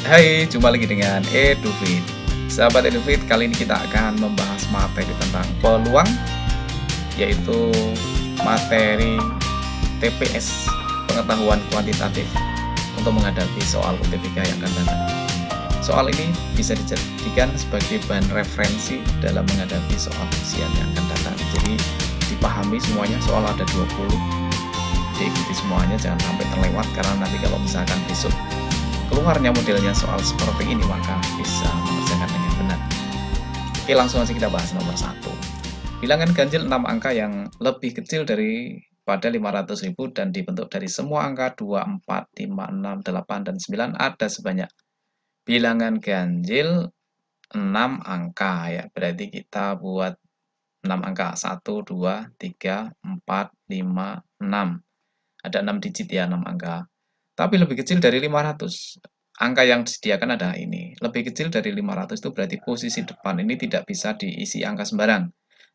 Hai, jumpa lagi dengan EduFit. Sahabat EduFit, kali ini kita akan membahas materi tentang peluang, yaitu materi TPS, pengetahuan kuantitatif, untuk menghadapi soal UTBK yang akan datang. Soal ini bisa dijadikan sebagai bahan referensi dalam menghadapi soal ujian yang akan datang. Jadi dipahami semuanya, soal ada 20, diikuti semuanya, jangan sampai terlewat, karena nanti kalau misalkan besok keluarnya modelnya soal seperti ini, maka bisa mengerjakan dengan benar. Oke, langsung saja kita bahas nomor 1. Bilangan ganjil 6 angka yang lebih kecil daripada 500.000 dan dibentuk dari semua angka 2, 4, 5, 6, 8, dan 9 ada sebanyak. Bilangan ganjil 6 angka ya, berarti kita buat 6 angka, 1, 2, 3, 4, 5, 6. Ada 6 digit ya, 6 angka. Tapi lebih kecil dari 500. Angka yang disediakan adalah ini. Lebih kecil dari 500 itu berarti posisi depan ini tidak bisa diisi angka sembarang.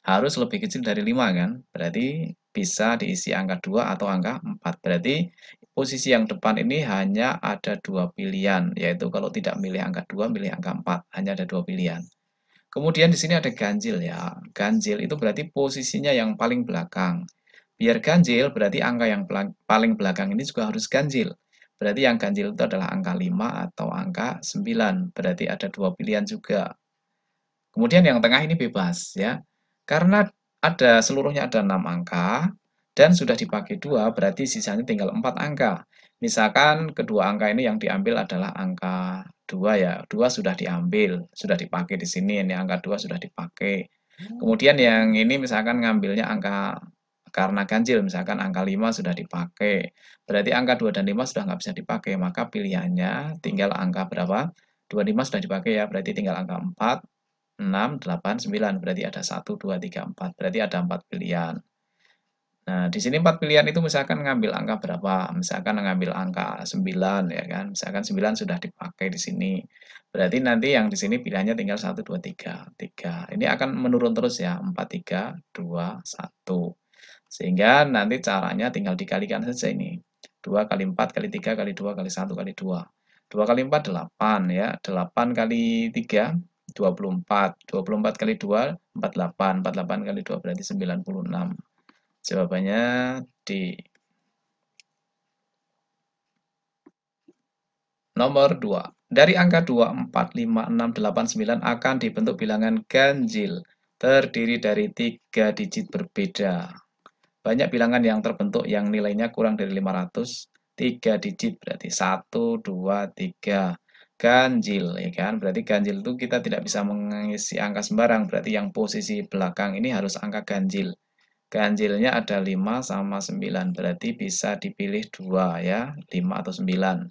Harus lebih kecil dari 5 kan? Berarti bisa diisi angka 2 atau angka 4. Berarti posisi yang depan ini hanya ada 2 pilihan. Yaitu kalau tidak milih angka 2, milih angka 4. Hanya ada 2 pilihan. Kemudian di sini ada ganjil ya. Ganjil itu berarti posisinya yang paling belakang. Biar ganjil, berarti angka yang paling belakang ini juga harus ganjil. Berarti yang ganjil itu adalah angka 5 atau angka 9. Berarti ada 2 pilihan juga. Kemudian yang tengah ini bebas ya. Karena seluruhnya ada 6 angka dan sudah dipakai 2, berarti sisanya tinggal 4 angka. Misalkan kedua angka ini yang diambil adalah angka 2 ya. 2 sudah diambil, sudah dipakai di sini. Ini angka 2 sudah dipakai. Kemudian yang ini misalkan ngambilnya angka karena ganjil, misalkan angka 5 sudah dipakai. Berarti angka 2 dan 5 sudah nggak bisa dipakai, maka pilihannya tinggal angka berapa? 2, 5 sudah dipakai ya, berarti tinggal angka 4, 6, 8, 9. Berarti ada 1, 2, 3, 4. Berarti ada 4 pilihan. Nah, di sini 4 pilihan itu misalkan ngambil angka berapa? Misalkan ngambil angka 9 ya kan. Misalkan 9 sudah dipakai di sini. Berarti nanti yang di sini pilihannya tinggal 1, 2, 3. 3. Ini akan menurun terus ya. 4, 3, 2, 1. Sehingga nanti caranya tinggal dikalikan saja ini. 2 kali 4 kali 3 kali 2 kali 1 kali 2. 2 kali 4, 8 ya. 8 kali 3, 24. 24 kali 2, 48. 48 kali 2 berarti 96. Jawabannya D. Nomor 2. Dari angka 2, 4, 5, 6, 8, 9 akan dibentuk bilangan ganjil terdiri dari 3 digit berbeda. Banyak bilangan yang terbentuk yang nilainya kurang dari 500, 3 digit berarti 1, 2, 3. Ganjil, ya kan? Berarti ganjil itu kita tidak bisa mengisi angka sembarang, berarti yang posisi belakang ini harus angka ganjil. Ganjilnya ada 5 sama 9, berarti bisa dipilih 2 ya, 5 atau 9.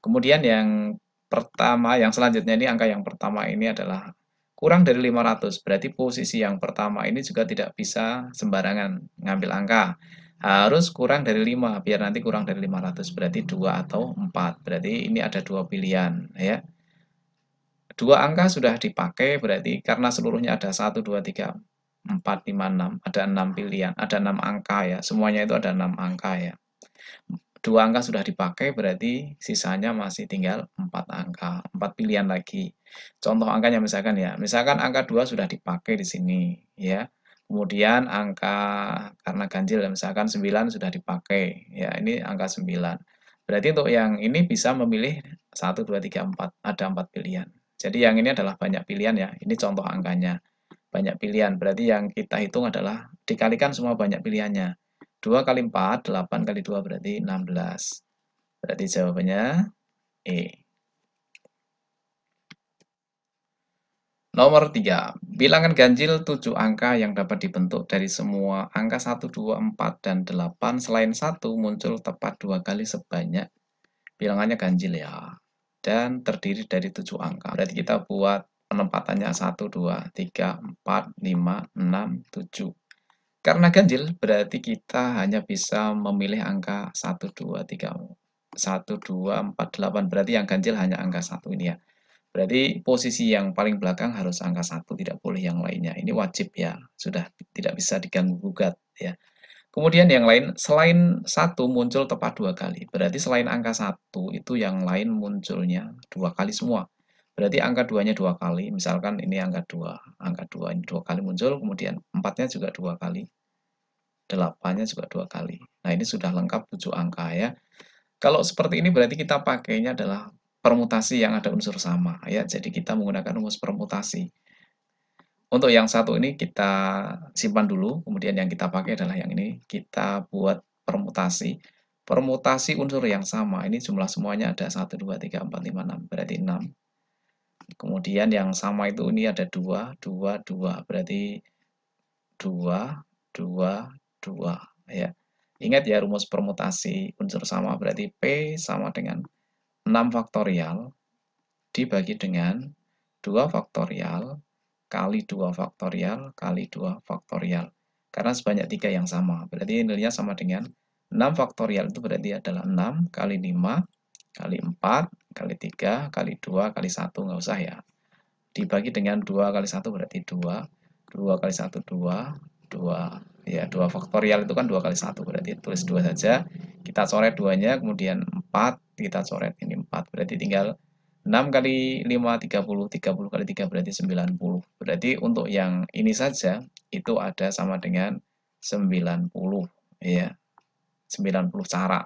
Kemudian yang pertama, yang selanjutnya ini angka yang pertama ini adalah kurang dari 500, berarti posisi yang pertama ini juga tidak bisa sembarangan ngambil angka. Harus kurang dari 5, biar nanti kurang dari 500, berarti 2 atau 4. Berarti ini ada 2 pilihan ya. 2 angka sudah dipakai, berarti karena seluruhnya ada 1, 2, 3, 4, 5, 6. Ada 6 pilihan, ada 6 angka ya. Semuanya itu ada 6 angka ya. 2 angka sudah dipakai, berarti sisanya masih tinggal 4 angka, 4 pilihan lagi. Contoh angkanya misalkan ya, misalkan angka 2 sudah dipakai di sini ya. Kemudian angka karena ganjil ya, misalkan 9 sudah dipakai. Ya, ini angka 9. Berarti untuk yang ini bisa memilih 1, 2, 3, 4. Ada 4 pilihan. Jadi yang ini adalah banyak pilihan ya. Ini contoh angkanya. Banyak pilihan. Berarti yang kita hitung adalah dikalikan semua banyak pilihannya. 2 kali 4, 8 kali 2 berarti 16. Berarti jawabannya E. Nomor 3. Bilangan ganjil 7 angka yang dapat dibentuk dari semua angka 1, 2, 4, dan 8 selain 1 muncul tepat 2 kali sebanyak. Bilangannya ganjil ya. Dan terdiri dari 7 angka. Berarti kita buat penempatannya 1, 2, 3, 4, 5, 6, 7. Karena ganjil, berarti kita hanya bisa memilih angka 1, 2, 3, 1, 2, 4, 8. Berarti yang ganjil hanya angka 1 ini ya. Berarti posisi yang paling belakang harus angka 1, tidak boleh yang lainnya. Ini wajib ya, sudah tidak bisa diganggu-gugat ya. Kemudian yang lain, selain 1 muncul tepat 2 kali. Berarti selain angka 1 itu yang lain munculnya 2 kali semua. Berarti angka 2-nya 2 kali, misalkan ini angka 2. Angka 2 ini 2 kali muncul, kemudian 4-nya juga 2 kali. 8-nya juga 2 kali. Nah, ini sudah lengkap 7 angka ya. Kalau seperti ini berarti kita pakainya adalah permutasi yang ada unsur sama ya. Jadi kita menggunakan rumus permutasi. Untuk yang satu ini kita simpan dulu, kemudian yang kita pakai adalah yang ini. Kita buat permutasi. Permutasi unsur yang sama. Ini jumlah semuanya ada 1, 2, 3, 4, 5, 6. Berarti 6. Kemudian yang sama itu ini ada 2, 2, 2. Berarti 2, 2, 2. Ya. Ingat ya rumus permutasi unsur sama berarti P sama dengan 6 faktorial dibagi dengan 2 faktorial kali 2 faktorial kali 2 faktorial. Karena sebanyak 3 yang sama. Berarti nilainya sama dengan 6 faktorial itu berarti adalah 6 kali 5 kali 4 kali 3 kali 2 kali 1. Nggak usah ya. Dibagi dengan 2 kali 1 berarti 2. 2 kali 1, 2. 2. Ya, 2 faktorial itu kan 2 kali 1. Berarti tulis 2 saja. Kita coret 2-nya, kemudian 4. Kita coret ini 4. Berarti tinggal 6 kali 5, 30. 30 kali 3 berarti 90. Berarti untuk yang ini saja, itu ada sama dengan 90. Ya, 90 cara.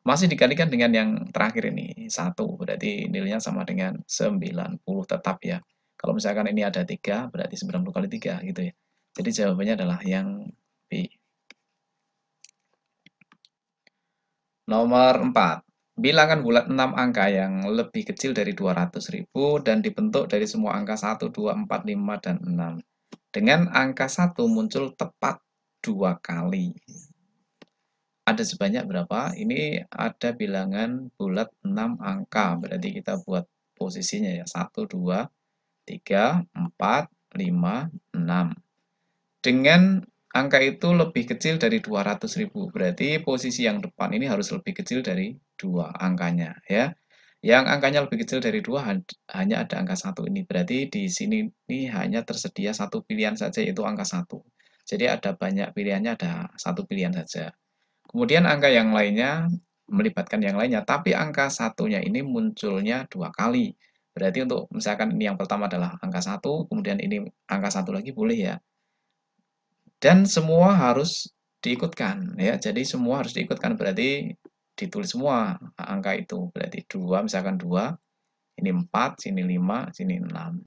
Masih dikalikan dengan yang terakhir ini, 1. Berarti nilainya sama dengan 90 tetap ya. Kalau misalkan ini ada 3, berarti 90 kali 3 gitu ya. Jadi jawabannya adalah yang B. Nomor 4. Bilangan bulat 6 angka yang lebih kecil dari 200.000 dan dibentuk dari semua angka 1, 2, 4, 5, dan 6. Dengan angka 1 muncul tepat 2 kali. Ada sebanyak berapa? Ini ada bilangan bulat 6 angka. Berarti kita buat posisinya ya. 1, 2, 3, 4, 5, 6. Dengan angka itu lebih kecil dari 200.000. Berarti posisi yang depan ini harus lebih kecil dari 2 angkanya ya. Yang angkanya lebih kecil dari 2 hanya ada angka 1 ini. Berarti di sini ini hanya tersedia satu pilihan saja yaitu angka 1. Jadi ada banyak pilihannya, ada satu pilihan saja. Kemudian angka yang lainnya melibatkan yang lainnya, tapi angka satunya ini munculnya 2 kali. Berarti untuk misalkan ini yang pertama adalah angka 1, kemudian ini angka 1 lagi boleh ya. Dan semua harus diikutkan ya. Jadi semua harus diikutkan berarti ditulis semua angka itu. Berarti 2 misalkan 2, ini 4, sini 5, sini 6.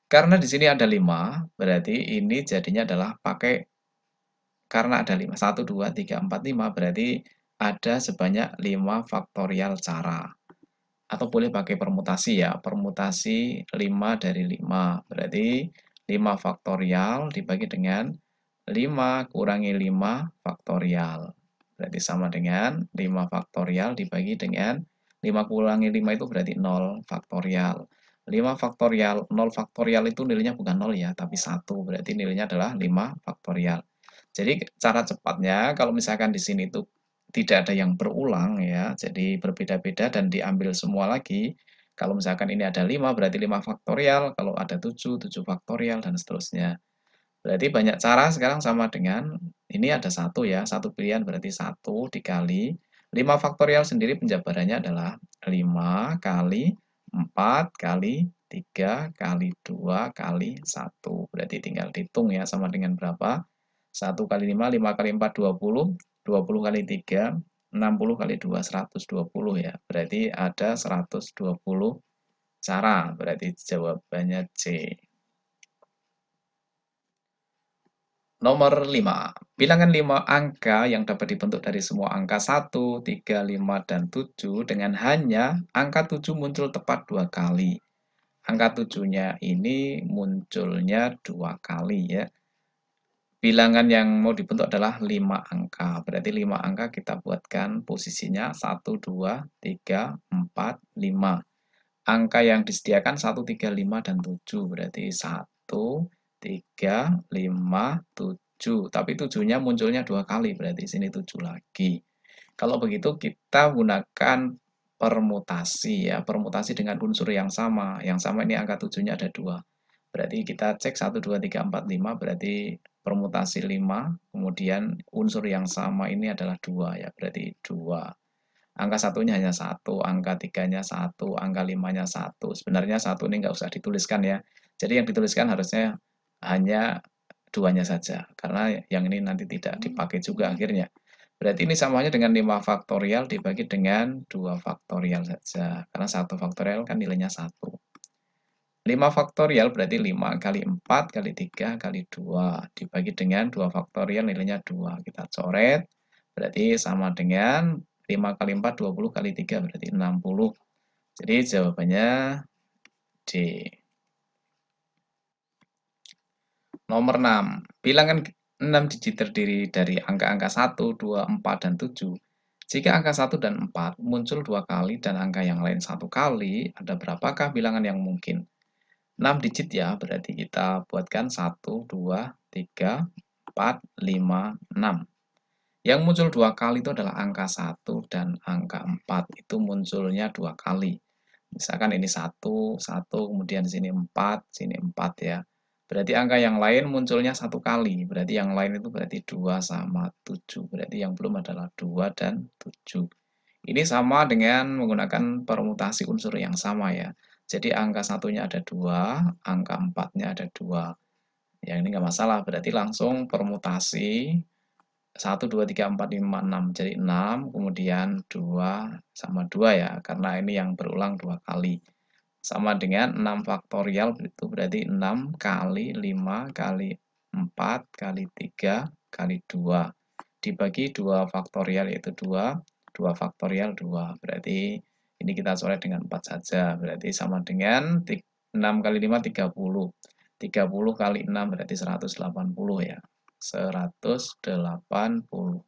Karena di sini ada 5, berarti ini jadinya adalah pakai karena ada 5. 1, 2, 3, 4, 5 berarti ada sebanyak 5 faktorial cara. Atau boleh pakai permutasi ya. Permutasi 5 dari 5. Berarti 5 faktorial dibagi dengan 5 kurangi 5 faktorial. Berarti sama dengan 5 faktorial dibagi dengan 5 kurangi 5 itu berarti 0 faktorial. 5 faktorial, 0 faktorial itu nilainya bukan 0 ya, tapi 1. Berarti nilainya adalah 5 faktorial. Jadi cara cepatnya kalau misalkan di sini itu tidak ada yang berulang ya, jadi berbeda-beda dan diambil semua lagi. Kalau misalkan ini ada 5 berarti 5 faktorial, kalau ada 7, 7 faktorial dan seterusnya. Berarti banyak cara sekarang sama dengan ini ada 1 ya, satu pilihan berarti 1 dikali 5 faktorial sendiri penjabarannya adalah 5 kali 4 kali 3 kali 2 kali 1. Berarti tinggal dihitung ya sama dengan berapa. 1 kali 5, 5 kali 4, 20. 20 kali 3, 60 kali 2, 120 ya. Berarti ada 120 cara. Berarti jawabannya C. Nomor 5. Bilangan 5 angka yang dapat dibentuk dari semua angka 1, 3, 5, dan 7 dengan hanya angka 7 muncul tepat 2 kali. Angka 7-nya ini munculnya 2 kali ya. Bilangan yang mau dibentuk adalah 5 angka. Berarti 5 angka kita buatkan posisinya 1, 2, 3, 4, 5. Angka yang disediakan 1, 3, 5, dan 7. Berarti 1, 3, 5, 7. Tapi 7-nya munculnya 2 kali. Berarti sini 7 lagi. Kalau begitu kita gunakan permutasi ya. Permutasi dengan unsur yang sama. Yang sama ini angka 7-nya ada 2. Berarti kita cek 1, 2, 3, 4, 5. Berarti permutasi 5, kemudian unsur yang sama ini adalah 2 ya, berarti 2. Angka satunya hanya 1, angka 3-nya 1, angka 5-nya 1. Sebenarnya 1 ini nggak usah dituliskan ya. Jadi yang dituliskan harusnya hanya 2-nya saja, karena yang ini nanti tidak dipakai juga akhirnya. Berarti ini samanya dengan 5 faktorial dibagi dengan 2 faktorial saja, karena 1 faktorial kan nilainya 1. 5 faktorial berarti 5 kali 4 kali 3 kali 2 dibagi dengan 2 faktorial nilainya 2. Kita coret, berarti sama dengan 5 kali 4, 20 kali 3 berarti 60. Jadi jawabannya D. Nomor 6. Bilangan 6 digit terdiri dari angka-angka 1, 2, 4, dan 7. Jika angka 1 dan 4 muncul 2 kali dan angka yang lain 1 kali, ada berapakah bilangan yang mungkin? 6 digit ya, berarti kita buatkan 1, 2, 3, 4, 5, 6. Yang muncul 2 kali itu adalah angka 1 dan angka 4. Itu munculnya 2 kali. Misalkan ini 1, 1, kemudian di sini 4, sini 4 ya. Berarti angka yang lain munculnya 1 kali. Berarti yang lain itu berarti 2 sama 7. Berarti yang belum adalah 2 dan 7. Ini sama dengan menggunakan permutasi unsur yang sama ya. Jadi angka satunya ada 2, angka 4-nya ada 2. Yang ini nggak masalah, berarti langsung permutasi 1, 2, 3, 4, 5, 6. Jadi 6, kemudian 2 sama 2 ya, karena ini yang berulang 2 kali. Sama dengan 6 faktorial, itu berarti 6 kali 5 kali 4 kali 3 kali 2. Dibagi 2 faktorial, yaitu 2, 2 faktorial 2. Berarti ini kita coret dengan 4 saja, berarti sama dengan 6 kali 5, 30. 30 kali 6 berarti 180 ya. 180.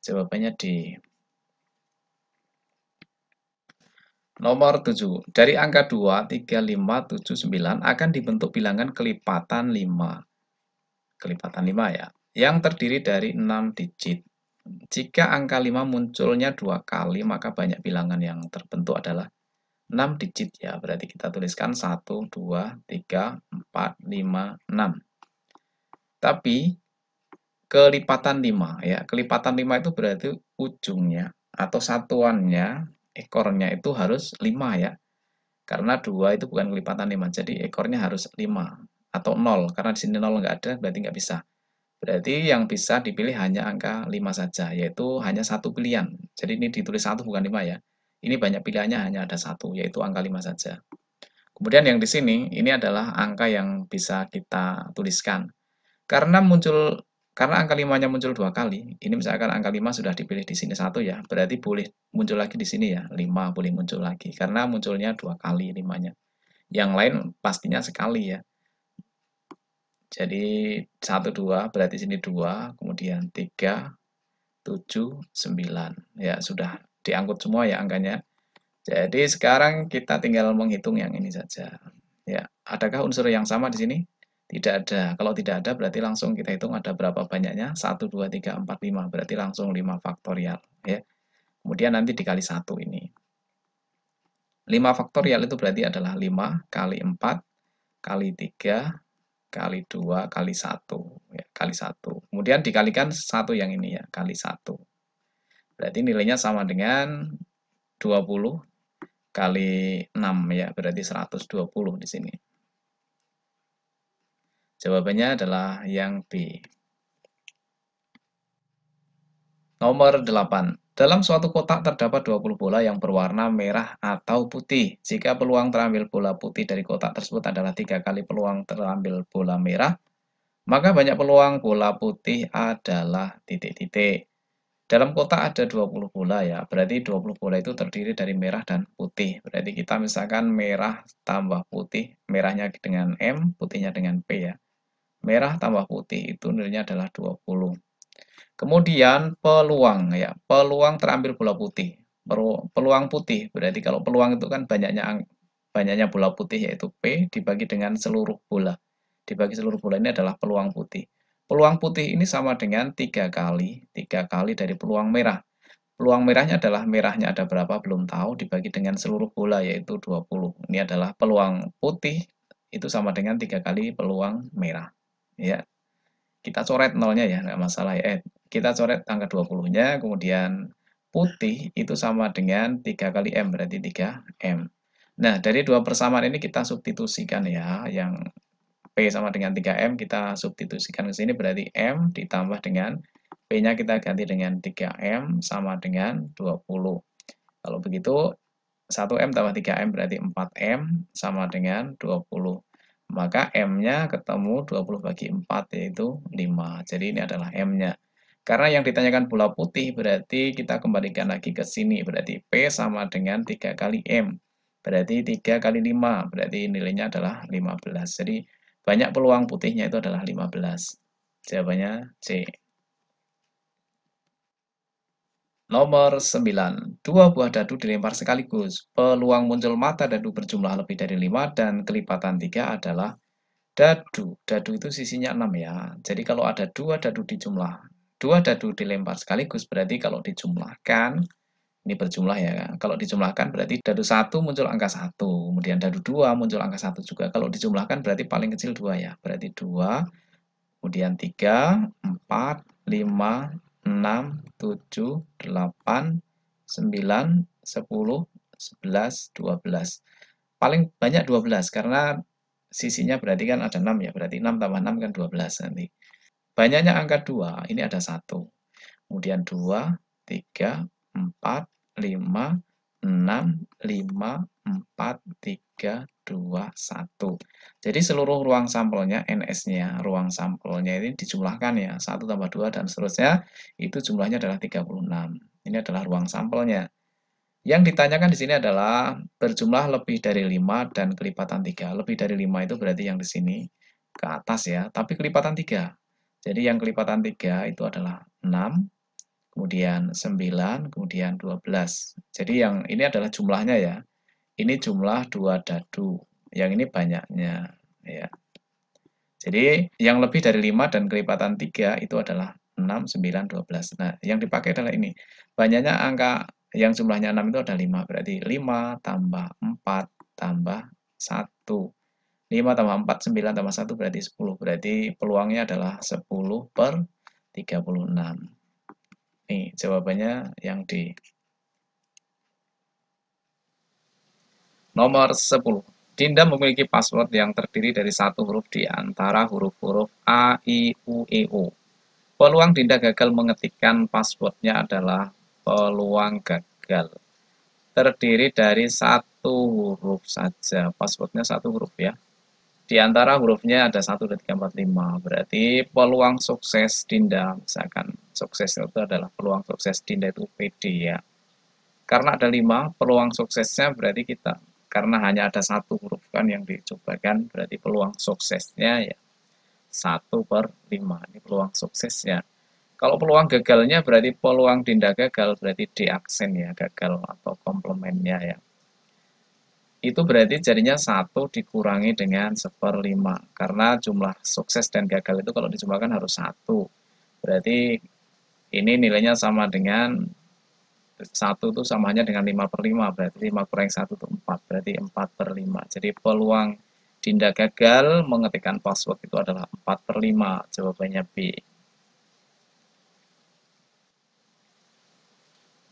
Jawabannya D. Nomor 7. Dari angka 2, 3, 5, 7, 9 akan dibentuk bilangan kelipatan 5. Kelipatan 5 ya. Yang terdiri dari 6 digit. Jika angka 5 munculnya 2 kali, maka banyak bilangan yang terbentuk adalah 6 digit ya. Berarti kita tuliskan 1, 2, 3, 4, 5, 6. Tapi kelipatan 5 ya. Kelipatan 5 itu berarti ujungnya atau satuannya, ekornya itu harus 5 ya. Karena 2 itu bukan kelipatan 5, jadi ekornya harus 5 atau 0. Karena di sini 0 nggak ada, berarti nggak bisa. Berarti yang bisa dipilih hanya angka 5 saja, yaitu hanya satu pilihan. Jadi ini ditulis 1 bukan 5 ya. Ini banyak pilihannya, hanya ada 1, yaitu angka 5 saja. Kemudian yang di sini, ini adalah angka yang bisa kita tuliskan. Karena angka 5-nya muncul 2 kali, ini misalkan angka 5 sudah dipilih di sini 1 ya, berarti boleh muncul lagi di sini ya, 5 boleh muncul lagi, karena munculnya 2 kali 5-nya. Yang lain pastinya sekali ya. Jadi 1, 2, berarti sini 2, kemudian 3, 7, 9. Ya, sudah diangkut semua ya angkanya. Jadi sekarang kita tinggal menghitung yang ini saja. Ya, adakah unsur yang sama di sini? Tidak ada. Kalau tidak ada berarti langsung kita hitung ada berapa banyaknya. 1, 2, 3, 4, 5. Berarti langsung 5 faktorial. Ya. Kemudian nanti dikali 1 ini. 5 faktorial itu berarti adalah 5 kali 4 kali 3 kali 2 kali 1. Ya, kali 1. Kemudian dikalikan 1 yang ini ya, kali 1. Berarti nilainya sama dengan 20 kali 6 ya, berarti 120 di sini. Jawabannya adalah yang B. Nomor 8. Dalam suatu kotak terdapat 20 bola yang berwarna merah atau putih. Jika peluang terambil bola putih dari kotak tersebut adalah 3 kali peluang terambil bola merah, maka banyak peluang bola putih adalah titik-titik. Dalam kotak ada 20 bola ya, berarti 20 bola itu terdiri dari merah dan putih. Berarti kita misalkan merah tambah putih, merahnya dengan M, putihnya dengan P ya. Merah tambah putih itu nilainya adalah 20. Kemudian peluang ya, peluang terambil bola putih. Peluang putih, berarti kalau peluang itu kan banyaknya bola putih yaitu P dibagi dengan seluruh bola. Dibagi seluruh bola ini adalah peluang putih. Peluang putih ini sama dengan 3 kali dari peluang merah. Peluang merahnya adalah merahnya ada berapa belum tahu dibagi dengan seluruh bola yaitu 20. Ini adalah peluang putih itu sama dengan 3 kali peluang merah. Ya. kita coret nolnya ya, nggak masalah ya. Kita coret angka 20-nya, kemudian putih itu sama dengan 3 kali M, berarti 3M. Nah, dari dua persamaan ini kita substitusikan ya, yang P sama dengan 3M kita substitusikan ke sini, berarti M ditambah dengan P-nya kita ganti dengan 3M sama dengan 20. Kalau begitu, 1M tambah 3M berarti 4M sama dengan 20. Maka M-nya ketemu 20 bagi 4 yaitu 5. Jadi ini adalah M-nya. Karena yang ditanyakan bola putih berarti kita kembalikan lagi ke sini. Berarti P sama dengan 3 kali M. Berarti 3 kali 5. Berarti nilainya adalah 15. Jadi banyak peluang putihnya itu adalah 15. Jawabannya C. Nomor 9. Dua buah dadu dilempar sekaligus. Peluang muncul mata dadu berjumlah lebih dari 5 dan kelipatan 3 adalah dadu. Dadu itu sisinya 6 ya. Jadi kalau ada dua dadu dua dadu dilempar sekaligus berarti kalau dijumlahkan, ini berjumlah ya. Kalau dijumlahkan berarti dadu 1 muncul angka 1. Kemudian dadu 2 muncul angka 1 juga. Kalau dijumlahkan berarti paling kecil 2 ya. Berarti 2, kemudian 3, 4, 5, 6, 7, 8, 9, 10, 11, 12. Paling banyak 12 karena sisinya berarti kan ada 6 ya. Berarti 6 tambah 6 kan 12 nanti. Banyaknya angka 2, ini ada 1. Kemudian 2, 3, 4, 5, 6, 5, 4, 3, 2, 1. Jadi seluruh ruang sampelnya, NS-nya, ruang sampelnya ini dijumlahkan ya. 1 tambah 2 dan seterusnya, itu jumlahnya adalah 36. Ini adalah ruang sampelnya. Yang ditanyakan di sini adalah berjumlah lebih dari 5 dan kelipatan 3. Lebih dari 5 itu berarti yang di sini ke atas ya, tapi kelipatan 3. Jadi yang kelipatan 3 itu adalah 6, kemudian 9, kemudian 12. Jadi yang ini adalah jumlahnya ya. Ini jumlah 2 dadu. Yang ini banyaknya ya. Jadi yang lebih dari 5 dan kelipatan 3 itu adalah 6, 9, 12. Nah, yang dipakai adalah ini. Banyaknya angka yang jumlahnya 6 itu ada 5. Berarti 5 tambah 4 tambah 1. 5 tambah 4, 9 tambah 1 berarti 10. Berarti peluangnya adalah 10 per 36. Nih, jawabannya yang D. Nomor 10. Dinda memiliki password yang terdiri dari satu huruf di antara huruf-huruf A, I, U, E, O. Peluang Dinda gagal mengetikkan passwordnya adalah peluang gagal. Terdiri dari satu huruf saja. Passwordnya satu huruf ya. Di antara hurufnya ada 1, 2, 3, 4, 5. Berarti peluang sukses Dinda, misalkan sukses itu adalah peluang sukses Dinda itu PD ya. Karena ada 5, peluang suksesnya berarti kita, karena hanya ada satu huruf kan yang dicobakan, berarti peluang suksesnya ya 1 per 5. Ini peluang suksesnya. Kalau peluang gagalnya berarti peluang Dinda gagal, berarti D aksen ya, gagal atau komplemennya ya. Itu berarti jadinya 1 dikurangi dengan 1/5. Karena jumlah sukses dan gagal itu kalau dijumlahkan harus 1. Berarti ini nilainya sama dengan 1 itu samanya dengan 5/5. Berarti 5 kurangi 1 itu 4. Berarti 4/5. Jadi peluang Dinda gagal mengetikkan password itu adalah 4/5. Jawabannya B.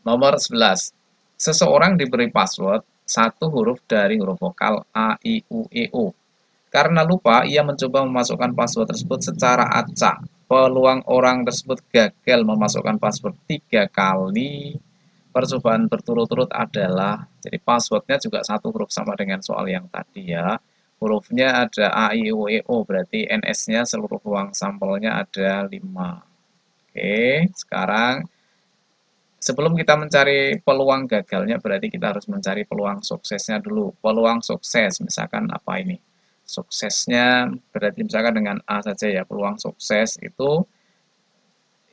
Nomor 11. Seseorang diberi password satu huruf dari huruf vokal A, I, U, E, O. Karena lupa, ia mencoba memasukkan password tersebut secara acak. Peluang orang tersebut gagal memasukkan password 3 kali. Percobaan berturut-turut adalah, jadi passwordnya juga satu huruf sama dengan soal yang tadi ya. Hurufnya ada A, I, U, E, O, berarti NS-nya seluruh ruang sampelnya ada 5. Oke, sekarang sebelum kita mencari peluang gagalnya, berarti kita harus mencari peluang suksesnya dulu. Peluang sukses, misalkan apa ini? Suksesnya berarti misalkan dengan A saja ya, peluang sukses itu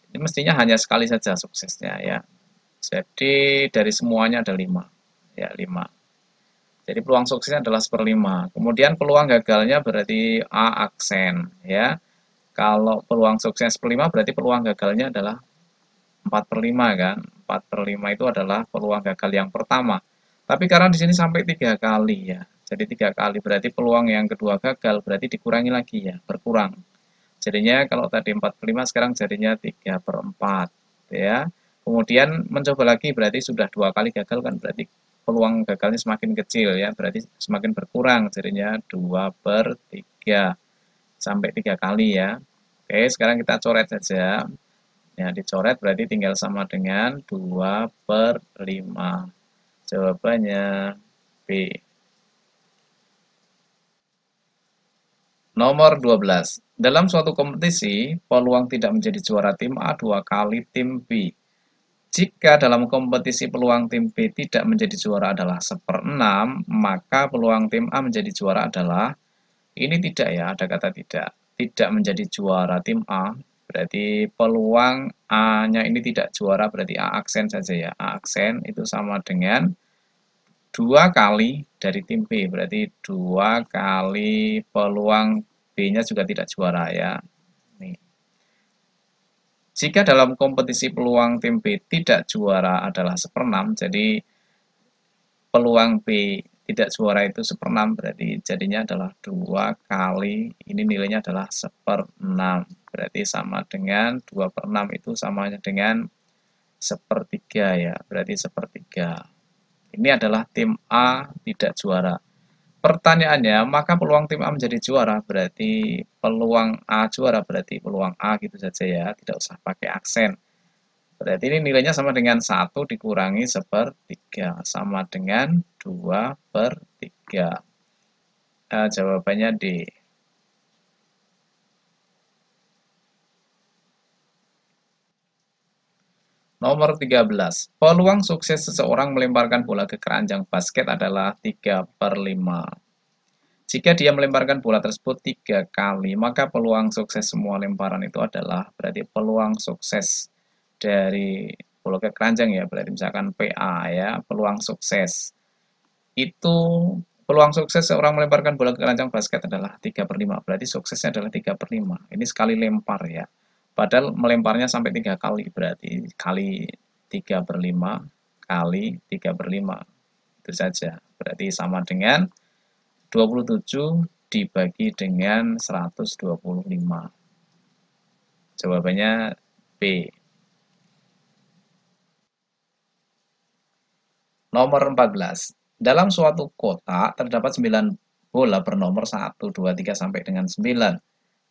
ini mestinya hanya sekali saja suksesnya ya. Jadi dari semuanya ada 5. Ya, 5. Jadi peluang suksesnya adalah 1/5. Kemudian peluang gagalnya berarti A aksen ya. Kalau peluang sukses 1/5 berarti peluang gagalnya adalah 4/5 kan. 4/5 itu adalah peluang gagal yang pertama. Tapi karena di sini sampai 3 kali ya. Jadi 3 kali berarti peluang yang kedua gagal berarti dikurangi lagi ya, berkurang. Jadinya kalau tadi 4/5 sekarang jadinya 3/4 ya. Kemudian mencoba lagi berarti sudah 2 kali gagal kan berarti peluang gagalnya semakin kecil ya, berarti semakin berkurang jadinya 2/3 sampai 3 kali ya. Oke, sekarang kita coret saja. Ya, dicoret berarti tinggal sama dengan 2/5. Jawabannya B. Nomor 12. Dalam suatu kompetisi, peluang tidak menjadi juara tim A 2 kali tim B. Jika dalam kompetisi peluang tim B tidak menjadi juara adalah 1/6, maka peluang tim A menjadi juara adalah, ini tidak ya, ada kata tidak. Tidak menjadi juara tim A, berarti peluang A-nya ini tidak juara, berarti A aksen saja ya. A aksen itu sama dengan 2 kali dari tim B, berarti 2 kali peluang B-nya juga tidak juara ya. Nih. Jika dalam kompetisi peluang tim B tidak juara adalah 1/6, jadi peluang B tidak juara itu 1/6, berarti jadinya adalah 2 kali, ini nilainya adalah 1/6, berarti sama dengan 2/6 itu sama dengan 1/3 ya, berarti 1/3. Ini adalah tim A tidak juara. Pertanyaannya, maka peluang tim A menjadi juara, berarti peluang A juara, berarti peluang A gitu saja ya, tidak usah pakai aksen. Berarti ini nilainya sama dengan 1 dikurangi 1/3, sama dengan 2/3. Jawabannya D. Nomor 13. Peluang sukses seseorang melemparkan bola ke keranjang basket adalah 3/5. Jika dia melemparkan bola tersebut 3 kali, maka peluang sukses semua lemparan itu adalah, berarti peluang sukses dari bola ke keranjang ya, berarti misalkan PA ya, peluang sukses. Itu peluang sukses seorang melemparkan bola ke keranjang basket adalah 3/5, berarti suksesnya adalah 3/5. Ini sekali lempar ya. Padahal melemparnya sampai 3 kali, berarti kali 3/5 kali 3/5. Itu saja. Berarti sama dengan 27 dibagi dengan 125. Jawabannya B. Nomor 14. Dalam suatu kotak terdapat 9 bola bernomor 1, 2, 3 sampai dengan 9.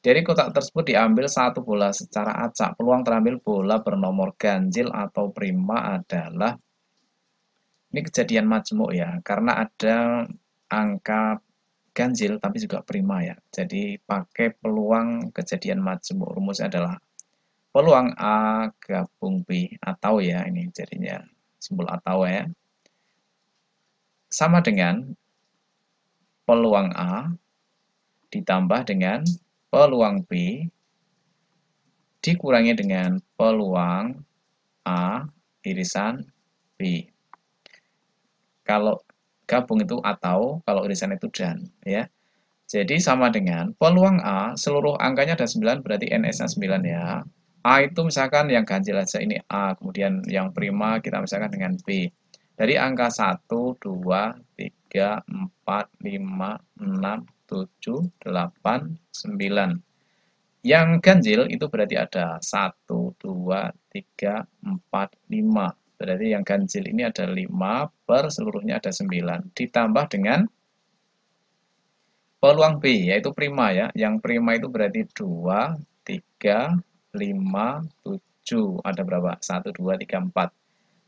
Dari kotak tersebut diambil 1 bola secara acak. Peluang terambil bola bernomor ganjil atau prima adalah, ini kejadian majmuk ya, karena ada angka ganjil tapi juga prima ya. Jadi pakai peluang kejadian majmuk. Rumusnya adalah peluang A gabung B, atau ya, ini jadinya simbol atau ya. Sama dengan peluang A ditambah dengan peluang B dikurangi dengan peluang A irisan B. Kalau gabung itu atau, kalau irisan itu dan ya. Jadi sama dengan peluang A, seluruh angkanya ada 9, berarti NS-nya 9 ya. A itu misalkan yang ganjil aja, ini A, kemudian yang prima kita misalkan dengan B. Dari angka 1, 2, 3, 4, 5, 6, 7, 8, 9. Yang ganjil itu berarti ada 1, 2, 3, 4, 5. Berarti yang ganjil ini ada 5, per seluruhnya ada 9. Ditambah dengan peluang B, yaitu prima ya. Yang prima itu berarti 2, 3, 5, 7. Ada berapa? 1, 2, 3, 4.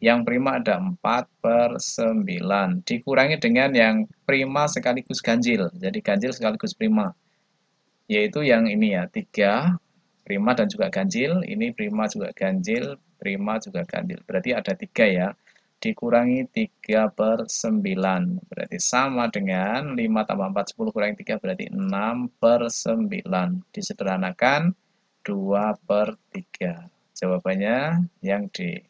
Yang prima ada 4/9. Dikurangi dengan yang prima sekaligus ganjil. Jadi ganjil sekaligus prima. Yaitu yang ini ya, 3, prima dan juga ganjil. Ini prima juga ganjil, prima juga ganjil. Berarti ada 3 ya. Dikurangi 3/9, berarti sama dengan 5 tambah 4, 10 kurangi 3, berarti 6/9. Disederhanakan 2/3. Jawabannya yang D.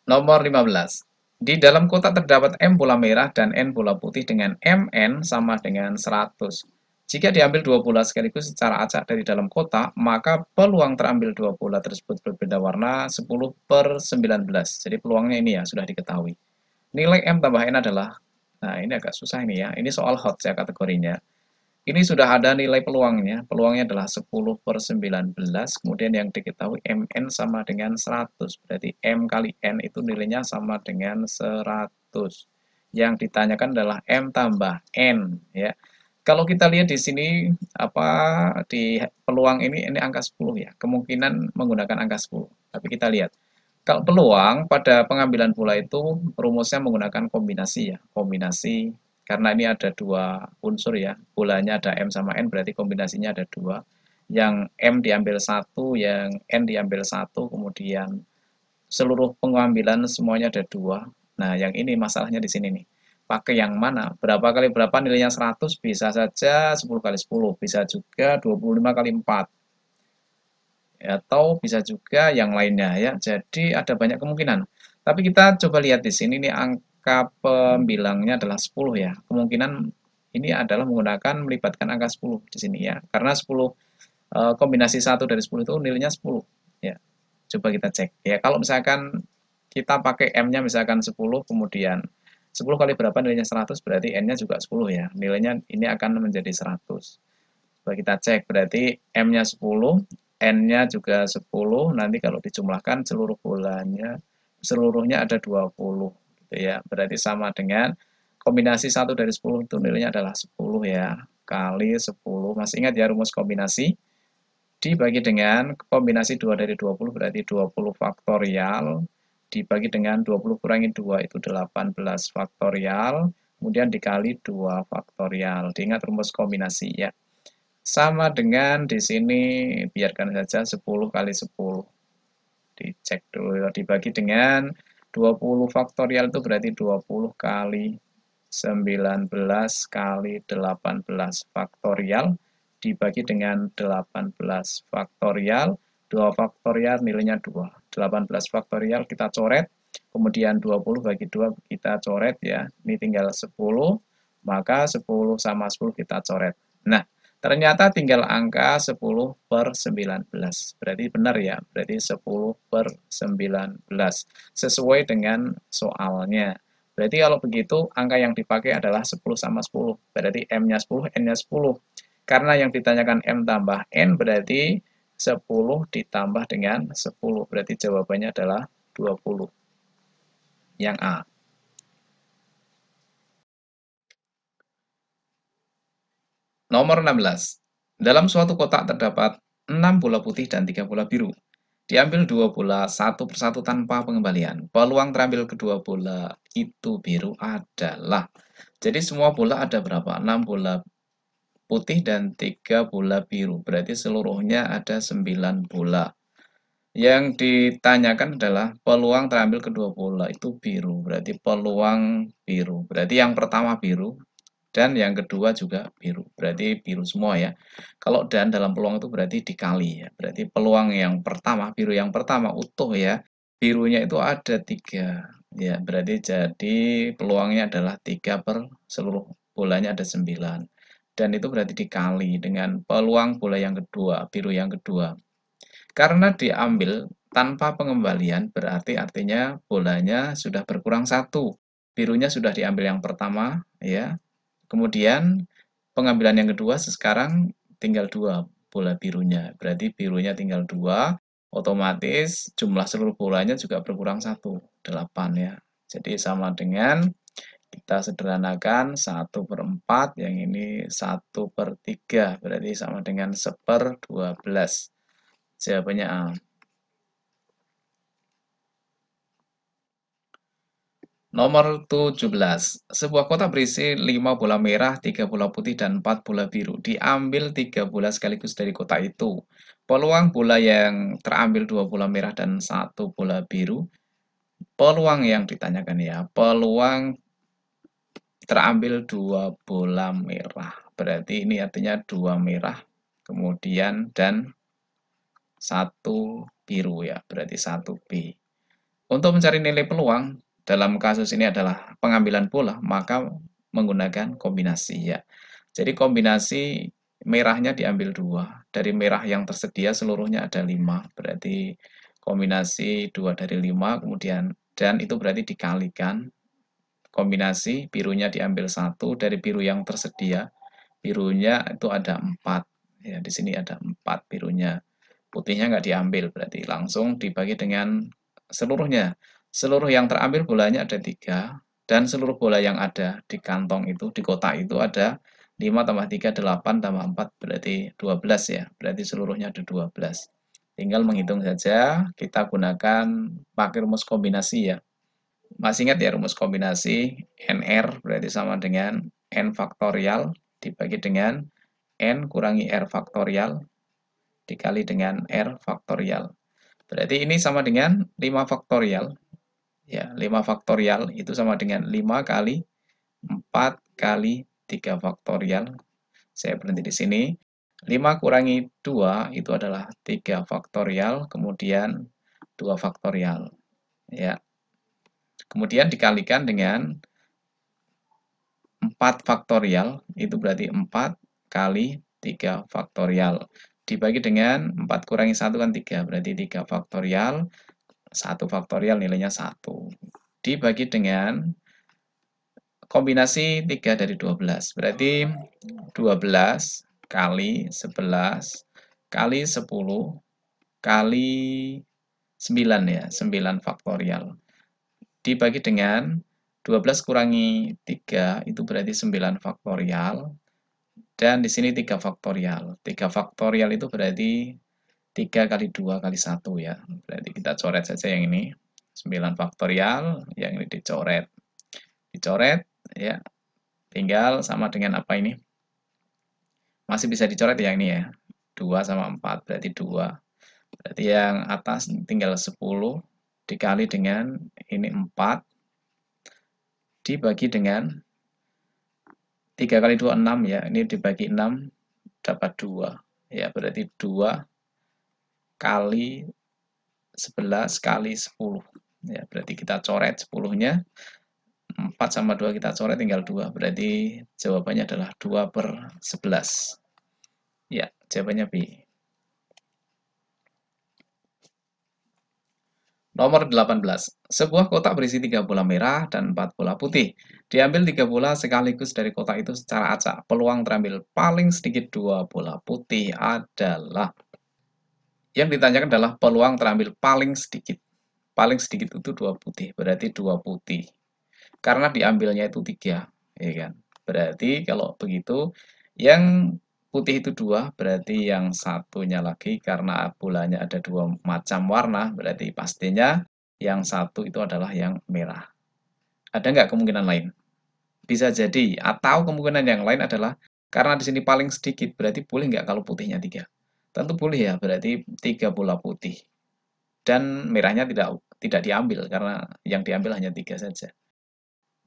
Nomor 15. Di dalam kotak terdapat M bola merah dan N bola putih dengan MN sama dengan 100. Jika diambil 2 bola sekaligus secara acak dari dalam kotak, maka peluang terambil 2 bola tersebut berbeda warna 10/19. Jadi peluangnya ini ya, sudah diketahui. Nilai M tambah N adalah Nah, ini agak susah ini ya. Ini soal hot ya kategorinya. Ini sudah ada nilai peluangnya. Peluangnya adalah 10/19. Kemudian yang diketahui MN sama dengan 100. Berarti M kali N itu nilainya sama dengan 100. Yang ditanyakan adalah M tambah N ya. Kalau kita lihat di sini apa di peluang ini angka 10 ya. Kemungkinan menggunakan angka 10. Tapi kita lihat. Kalau peluang pada pengambilan bola itu rumusnya menggunakan kombinasi ya. Kombinasi karena ini ada dua unsur ya. Bolanya ada M sama N berarti kombinasinya ada dua. Yang M diambil satu, yang N diambil satu, kemudian seluruh pengambilan semuanya ada dua. Nah, yang ini masalahnya di sini nih. Pakai yang mana? Berapa kali berapa nilainya 100? Bisa saja 10 kali 10. Bisa juga 25 kali 4. Atau bisa juga yang lainnya ya. Jadi ada banyak kemungkinan. Tapi kita coba lihat di sini nih angka pembilangnya adalah 10 ya. Kemungkinan ini adalah menggunakan melibatkan angka 10 di sini ya. Karena 10 kombinasi 1 dari 10 itu nilainya 10 ya. Coba kita cek ya. Kalau misalkan kita pakai M-nya misalkan 10 kemudian 10 kali berapa nilainya 100 berarti N-nya juga 10 ya. Nilainya ini akan menjadi 100. Coba kita cek berarti M-nya 10, N-nya juga 10. Nanti kalau dijumlahkan seluruh bolanya seluruhnya ada 20 gitu ya. Berarti sama dengan kombinasi 1 dari 10 itu nilainya adalah 10 ya. Kali 10. Masih ingat ya rumus kombinasi? Dibagi dengan kombinasi 2 dari 20 berarti 20 faktorial dibagi dengan 20 kurangi 2 itu 18 faktorial kemudian dikali 2 faktorial. Diingat rumus kombinasi ya. Sama dengan di sini biarkan saja 10 kali 10. Dicek dulu dibagi dengan 20 faktorial itu berarti 20 kali 19 kali 18 faktorial dibagi dengan 18 faktorial, 2 faktorial nilainya 2. 18 faktorial kita coret, kemudian 20 bagi 2 kita coret ya. Ini tinggal 10, maka 10 sama 10 kita coret. Nah, ternyata tinggal angka 10/19. Berarti benar ya, berarti 10/19. Sesuai dengan soalnya. Berarti kalau begitu, angka yang dipakai adalah 10 sama 10. Berarti M-nya 10, N-nya 10. Karena yang ditanyakan M tambah N berarti 10 ditambah dengan 10. Berarti jawabannya adalah 20. Yang A. Nomor 16. Dalam suatu kotak terdapat 6 bola putih dan 3 bola biru. Diambil 2 bola satu persatu tanpa pengembalian. Peluang terambil kedua bola itu biru adalah. Jadi semua bola ada berapa? 6 bola putih dan 3 bola biru. Berarti seluruhnya ada 9 bola. Yang ditanyakan adalah peluang terambil kedua bola itu biru. Berarti peluang biru. Berarti yang pertama biru dan yang kedua juga biru. Berarti biru semua ya. Kalau dan dalam peluang itu berarti dikali ya. Berarti peluang yang pertama, biru yang pertama utuh ya. Birunya itu ada 3. Ya, berarti jadi peluangnya adalah 3 per seluruh bolanya ada 9. Dan itu berarti dikali dengan peluang bola yang kedua, biru yang kedua. Karena diambil tanpa pengembalian berarti artinya bolanya sudah berkurang 1. Birunya sudah diambil yang pertama ya. Kemudian pengambilan yang kedua sekarang tinggal 2 bola birunya. Berarti birunya tinggal 2, otomatis jumlah seluruh bolanya juga berkurang 1, 8 ya. Jadi sama dengan kita sederhanakan 1/4, yang ini 1/3, berarti sama dengan 1/12. Jawabannya A. Nomor 17. Sebuah kotak berisi 5 bola merah, 3 bola putih, dan 4 bola biru. Diambil 3 bola sekaligus dari kotak itu. Peluang bola yang terambil 2 bola merah dan 1 bola biru. Peluang yang ditanyakan ya. Peluang terambil 2 bola merah. Berarti ini artinya 2 merah, kemudian dan 1 biru ya. Berarti 1 B. Untuk mencari nilai peluang, dalam kasus ini adalah pengambilan bola, maka menggunakan kombinasi ya. Jadi kombinasi merahnya diambil 2. Dari merah yang tersedia seluruhnya ada 5. Berarti kombinasi 2 dari 5, kemudian dan itu berarti dikalikan kombinasi, birunya diambil 1 dari biru yang tersedia. Birunya itu ada 4. Ya, di sini ada 4 birunya. Putihnya nggak diambil, berarti langsung dibagi dengan seluruhnya. Seluruh yang terambil bolanya ada 3, dan seluruh bola yang ada di kantong itu, di kotak itu ada 5 tambah 3, 8 tambah 4, berarti 12 ya. Berarti seluruhnya ada 12. Tinggal menghitung saja, kita gunakan pakai rumus kombinasi ya. Masih ingat ya rumus kombinasi? NR berarti sama dengan N faktorial dibagi dengan N kurangi R faktorial dikali dengan R faktorial. Berarti ini sama dengan 5 faktorial. Ya, 5 faktorial itu sama dengan 5 kali 4 kali 3 faktorial. Saya berhenti di sini. 5 kurangi 2 itu adalah 3 faktorial, kemudian 2 faktorial. Ya. Kemudian dikalikan dengan 4 faktorial, itu berarti 4 kali 3 faktorial. Dibagi dengan 4 kurangi 1 kan 3, berarti 3 faktorial, 1 faktorial nilainya 1. Dibagi dengan kombinasi 3 dari 12, berarti 12 kali 11 kali 10 kali 9 ya, 9 faktorial. Dibagi dengan 12 kurangi 3 itu berarti 9 faktorial. Dan di sini 3 faktorial. 3 faktorial itu berarti 3 kali 2 kali 1 ya. Berarti kita coret saja yang ini. 9 faktorial, yang ini dicoret. Dicoret ya. Tinggal sama dengan apa ini? Masih bisa dicoret ya ini ya. 2 sama 4 berarti 2. Berarti yang atas tinggal 10 dikali dengan ini 4 dibagi dengan 3 kali 2 6 ya. Ini dibagi 6 dapat 2. Ya, berarti 2 kali 11 kali 10. Ya, berarti kita coret 10-nya. 4 sama 2 kita coret tinggal 2. Berarti jawabannya adalah 2/11. Ya, jawabannya B. Nomor 18. Sebuah kotak berisi 3 bola merah dan 4 bola putih. Diambil 3 bola sekaligus dari kotak itu secara acak. Peluang terambil paling sedikit 2 bola putih adalah... Yang ditanyakan adalah peluang terambil paling sedikit. Paling sedikit itu 2 putih, berarti 2 putih. Karena diambilnya itu 3, ya kan? Berarti kalau begitu, yang putih itu 2, berarti yang satunya lagi karena bolanya ada 2 macam warna, berarti pastinya yang satu itu adalah yang merah. Ada nggak kemungkinan lain? Bisa jadi, atau kemungkinan yang lain adalah karena di sini paling sedikit, berarti boleh nggak kalau putihnya 3? Tentu boleh ya, berarti 3 bola putih. Dan merahnya tidak diambil, karena yang diambil hanya 3 saja.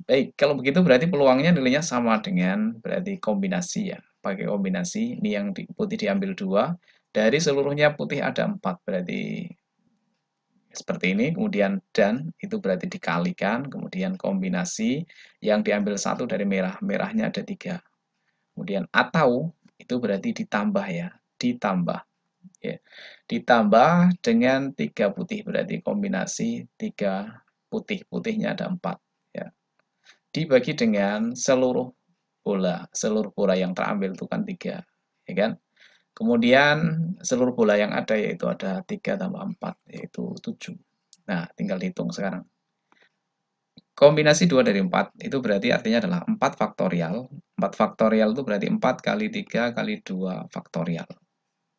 Baik, kalau begitu berarti peluangnya nilainya sama dengan berarti kombinasi ya. Pakai kombinasi, ini yang putih diambil 2, dari seluruhnya putih ada 4, berarti seperti ini, kemudian dan itu berarti dikalikan, kemudian kombinasi yang diambil 1 dari merah, merahnya ada 3. Kemudian atau itu berarti ditambah ya, ditambah. Ya. Ditambah dengan 3 putih, berarti kombinasi 3 putih, putihnya ada 4. Ya. Dibagi dengan seluruh bola yang terambil itu kan 3, ya kan? Kemudian seluruh bola yang ada yaitu ada 3 tambah 4, yaitu 7. Nah, tinggal dihitung sekarang. Kombinasi 2 dari 4 itu berarti artinya adalah 4 faktorial. 4 faktorial itu berarti 4 kali 3 kali 2 faktorial.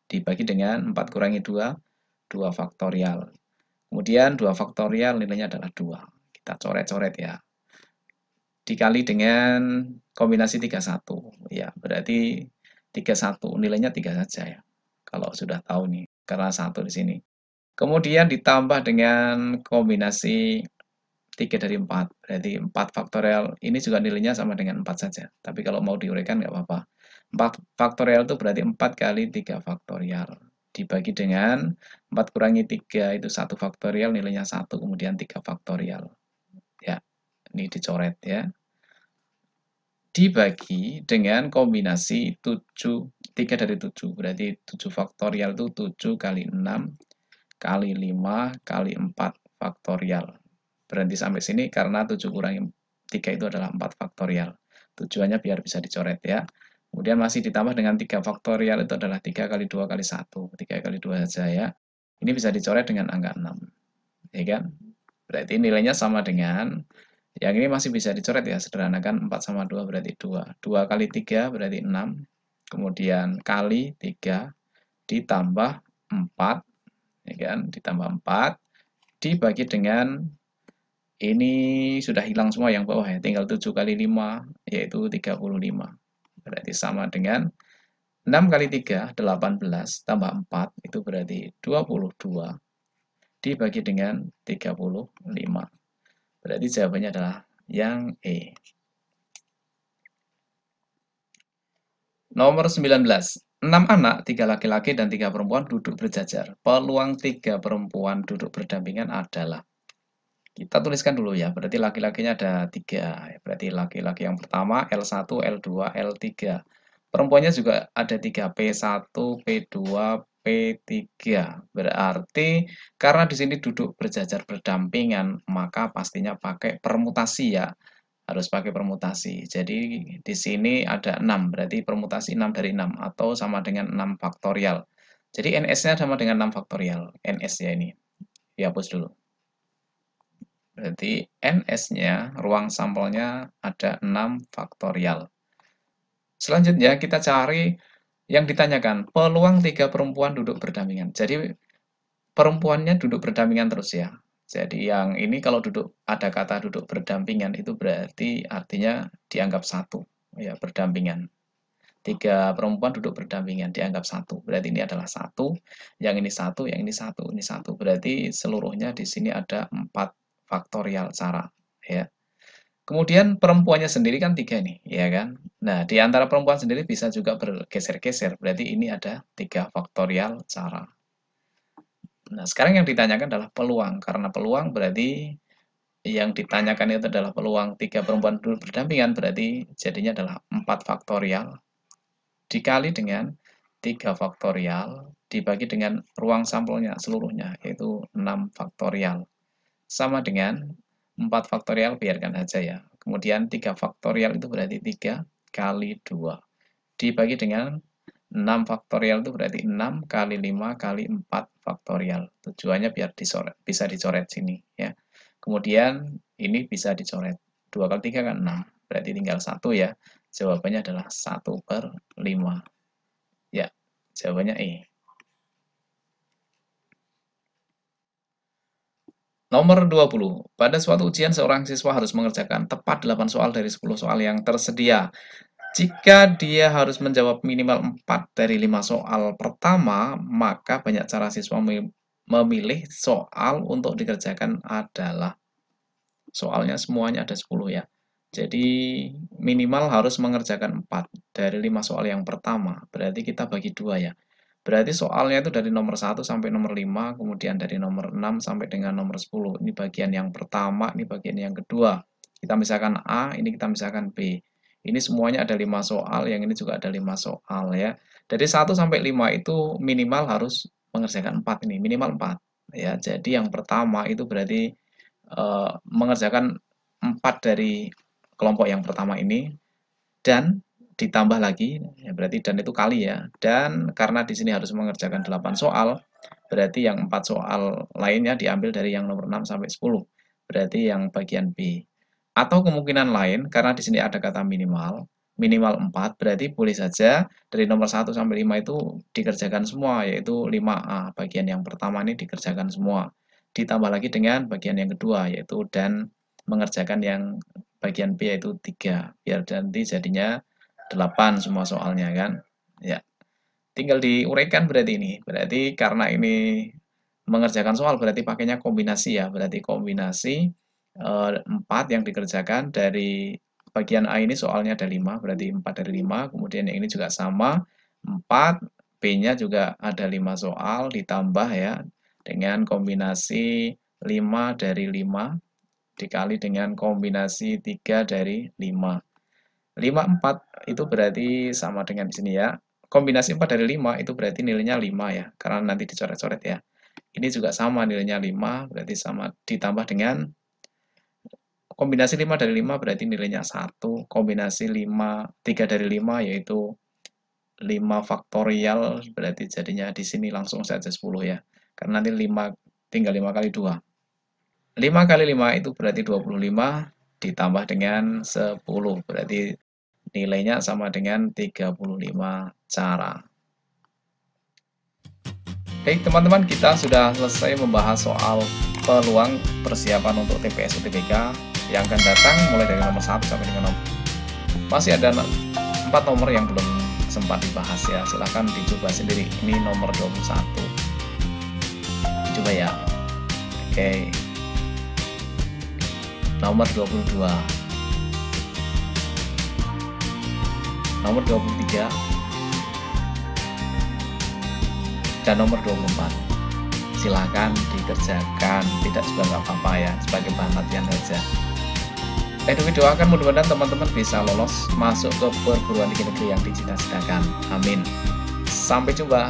Dibagi dengan 4 kurangi 2, 2 faktorial. Kemudian 2 faktorial nilainya adalah 2. Kita coret-coret ya. Dikali dengan kombinasi 31. Ya, berarti 31. Nilainya 3 saja ya. Kalau sudah tahu nih, karena 1 di sini. Kemudian ditambah dengan kombinasi 3 dari 4. Berarti 4 faktorial ini juga nilainya sama dengan 4 saja. Tapi kalau mau diuraikan nggak apa-apa. 4 faktorial itu berarti 4 kali 3 faktorial. Dibagi dengan 4 kurangi 3 itu 1 faktorial, nilainya 1, kemudian 3 faktorial. Ya, ini dicoret ya. Dibagi dengan kombinasi 3 dari 7. Berarti 7 faktorial itu 7 kali 6 kali 5 kali 4 faktorial. Berhenti sampai sini karena 7 kurangi 3 itu adalah 4 faktorial. Tujuannya biar bisa dicoret ya. Kemudian masih ditambah dengan 3 faktorial itu adalah 3 kali 2 kali 1. 3 kali 2 saja ya. Ini bisa dicoret dengan angka 6. Ya kan? Berarti nilainya sama dengan, yang ini masih bisa dicoret ya, sederhanakan 4 sama 2 berarti 2. 2 kali 3 berarti 6. Kemudian kali 3 ditambah 4, ya kan? Ditambah 4 dibagi dengan, ini sudah hilang semua yang bawah ya, tinggal 7 kali 5 yaitu 35. Berarti sama dengan 6 kali 3 18 tambah 4 itu berarti 22 dibagi dengan 35. Berarti jawabannya adalah yang E. Nomor 19. 6 anak, 3 laki-laki dan 3 perempuan duduk berjajar. Peluang 3 perempuan duduk berdampingan adalah, kita tuliskan dulu ya, berarti laki-lakinya ada 3. Berarti laki-laki yang pertama L1, L2, L3. Perempuannya juga ada 3, P1, P2, P3. Berarti karena di sini duduk berjajar berdampingan, maka pastinya pakai permutasi ya. Harus pakai permutasi. Jadi di sini ada 6, berarti permutasi 6 dari 6 atau sama dengan 6 faktorial. Jadi NS-nya sama dengan 6 faktorial. NS ya ini. Dihapus dulu. Berarti NS-nya, ruang sampelnya ada 6 faktorial. Selanjutnya kita cari yang ditanyakan, peluang 3 perempuan duduk berdampingan. Jadi perempuannya duduk berdampingan terus ya. Jadi yang ini kalau ada kata duduk berdampingan itu berarti artinya dianggap satu ya, berdampingan. 3 perempuan duduk berdampingan dianggap satu. Berarti ini adalah satu, yang ini satu, yang ini satu, ini satu. Berarti seluruhnya di sini ada 4 faktorial cara ya. Kemudian perempuannya sendiri kan 3 nih, ya kan? Nah, di antara perempuan sendiri bisa juga bergeser-geser. Berarti ini ada 3 faktorial cara. Nah, sekarang yang ditanyakan adalah peluang. Karena peluang berarti yang ditanyakan itu adalah peluang 3 perempuan berdampingan, berarti jadinya adalah 4 faktorial dikali dengan 3 faktorial dibagi dengan ruang sampelnya seluruhnya, yaitu 6 faktorial. Sama dengan 4 faktorial, biarkan saja ya. Kemudian 3 faktorial itu berarti 3 kali 2. Dibagi dengan 6 faktorial itu berarti 6 kali 5 kali 4 faktorial. Tujuannya biar bisa dicoret sini ya. Kemudian ini bisa dicoret. 2 kali 3 kan 6. Berarti tinggal 1 ya. Jawabannya adalah 1/5. Ya, jawabannya E. Nomor 20. Pada suatu ujian seorang siswa harus mengerjakan tepat 8 soal dari 10 soal yang tersedia. Jika dia harus menjawab minimal 4 dari 5 soal pertama, maka banyak cara siswa memilih soal untuk dikerjakan adalah, soalnya semuanya ada 10 ya. Jadi minimal harus mengerjakan 4 dari 5 soal yang pertama. Berarti kita bagi 2 ya. Berarti soalnya itu dari nomor 1 sampai nomor 5, kemudian dari nomor 6 sampai dengan nomor 10. Ini bagian yang pertama, ini bagian yang kedua. Kita misalkan A, ini kita misalkan B. Ini semuanya ada 5 soal, yang ini juga ada 5 soal ya. Dari 1 sampai 5 itu minimal harus mengerjakan 4 ini, minimal 4. Ya, jadi yang pertama itu berarti mengerjakan 4 dari kelompok yang pertama ini, dan ditambah lagi, ya berarti dan itu kali ya. Dan karena di sini harus mengerjakan 8 soal, berarti yang 4 soal lainnya diambil dari yang nomor 6 sampai 10. Berarti yang bagian B. Atau kemungkinan lain, karena di sini ada kata minimal, minimal 4, berarti boleh saja dari nomor 1 sampai 5 itu dikerjakan semua, yaitu 5A. Bagian yang pertama ini dikerjakan semua. Ditambah lagi dengan bagian yang kedua, yaitu dan mengerjakan yang bagian B yaitu 3. Biar nanti jadinya 8 semua soalnya kan. Ya. Tinggal diuraikan berarti ini. Berarti karena ini mengerjakan soal berarti pakainya kombinasi ya. Berarti kombinasi 4 yang dikerjakan dari bagian A ini soalnya ada 5, berarti 4 dari 5. Kemudian yang ini juga sama, 4, B-nya juga ada 5 soal, ditambah ya dengan kombinasi 5 dari 5, dikali dengan kombinasi 3 dari 5. 5, 4 itu berarti sama dengan di sini ya. Kombinasi 4 dari 5 itu berarti nilainya 5 ya, karena nanti dicoret-coret ya. Ini juga sama nilainya 5, berarti sama ditambah dengan kombinasi 5 dari 5 berarti nilainya 1. Kombinasi 3 dari 5 yaitu 5 faktorial, berarti jadinya di sini langsung saja 10 ya. Karena nanti tinggal 5 kali 2. 5 kali 5 itu berarti 25 ditambah dengan 10. Berarti nilainya sama dengan 35 cara. Baik teman-teman, kita sudah selesai membahas soal peluang persiapan untuk TPS UTBK yang akan datang mulai dari nomor 1 sampai dengan nomor. Masih ada 4 nomor yang belum sempat dibahas ya, silahkan dicoba sendiri. Ini nomor 21. Coba ya. Oke. Nomor 22. Nomor 23. Dan nomor 24. Silahkan dikerjakan, tidak juga nggak apa-apa ya, sebagai bahan latihan saja. Edufit doakan mudah-mudahan teman-teman bisa lolos masuk ke perguruan tinggi negeri yang dicita-citakan. Amin. Sampai jumpa.